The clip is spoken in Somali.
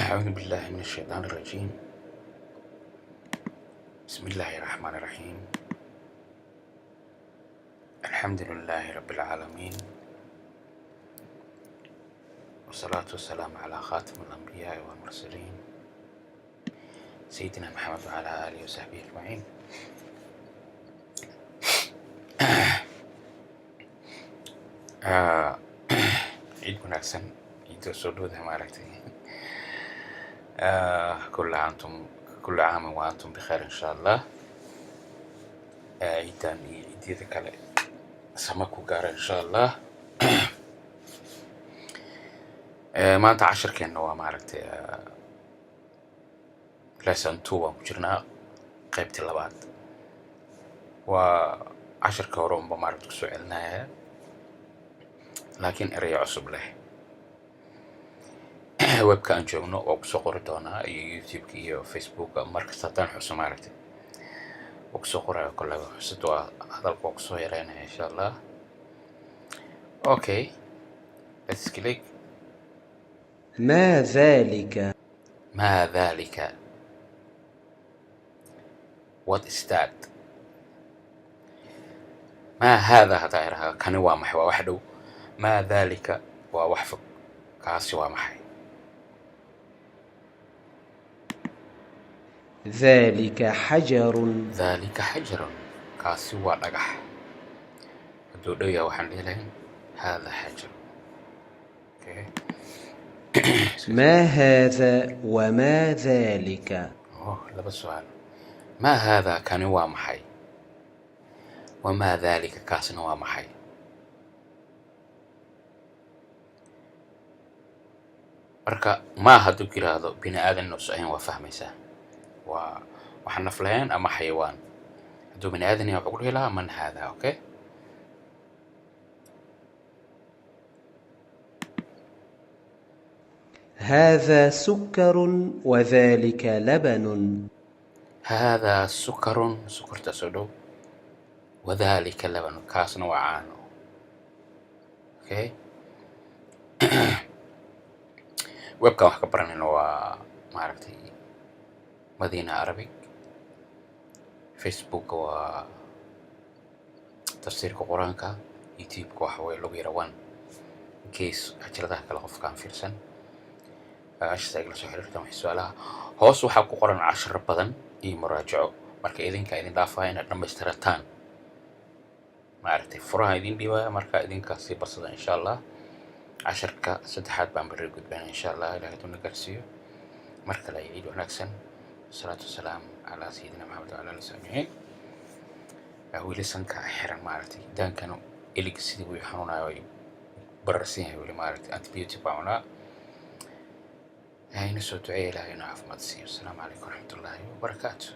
أعوذ بالله من الشيطان الرجيم. بسم الله الرحمن الرحيم. الحمد لله رب العالمين، والصلاة والسلام على خاتم الأنبياء والمرسلين سيدنا محمد وعلى آله وصحبه أجمعين. عيد wanaagsan ciidda soo dhowdahay maaragtay. كل عام وأنتم بخير إن شاء الله. عيدان عيديدا kale samaku gaara إن شاء الله. maanta casharkeena waa maaragtay lesson 2 waan ku jirnaa qaybtii labaad. waa casharka hore unba maaragtay kusoo celinaya laakiin erayo cusub leh. webka aan joogno waa kusoo qori doonaa iyo youtube iyo facebook markasta haddaan xuso maaragtay waa kusoo qoraya kolleyba xusad waa hadalka waa kusoo yareynaya insha allah. okay, let's click. ما ذلك ما ذلك. what is that. ما هذا هتعرها كان waa maxay waa wax dhow. ما ذلك waa wax fog kaasi waa maxay. ذلك حجر ذلك حجر kaasi waa dhagax. hadduu dhow yahay waxaan dhihi lahayn هذا حجر. okay. ما هذا وما ذلك. laba su'aal. ما هذا kani waa maxay وما ذلك kaasina waa maxay. marka ma hadduu yiraahdo bini aadan nus ahayn waa fahmaysaa waa waxa naflayn ama xayawaan. hadduu bini aadan yahay waxa ku dhihi lahaa man hada. okay. هذا سكر وذلك لبن. هذا سكر سكر تسودو وذلك لبن كاسنا وعانو. okay. webka wax ka baranayna waa maaragtay Madina Arabic. facebook waa tafsiirka quraanka. youtube waxa way lagu yarawan case ajradaha kala qofkaan fiirsan ashtaag la soo xiriirta wax su'aalaha hoos waxa ku qoran 10 badan iyo muraajaco marka idinka idin dhaafaa inaad dhamaystirataan maaragtay furaha idin dhiibaya marka idinka si barsada insha Allah. casharka saddexaad baan bari gudbana insha Allah ilaahay inuu gaarsiiyo. marka la ciid wanaagsan. salaatu salaam ala sayyidina Muhammad wa ala alihi wasallam. wili sanka xiran maaragtay daankanu ilig sidii uu xanuunayo bararsan yahay wili maaragtay antibiotic baana ayna soo duceeyay ilaahay inuu caafimaad siiyo. assalaamu calaykum waraxmatullaahi wabarakaatuh.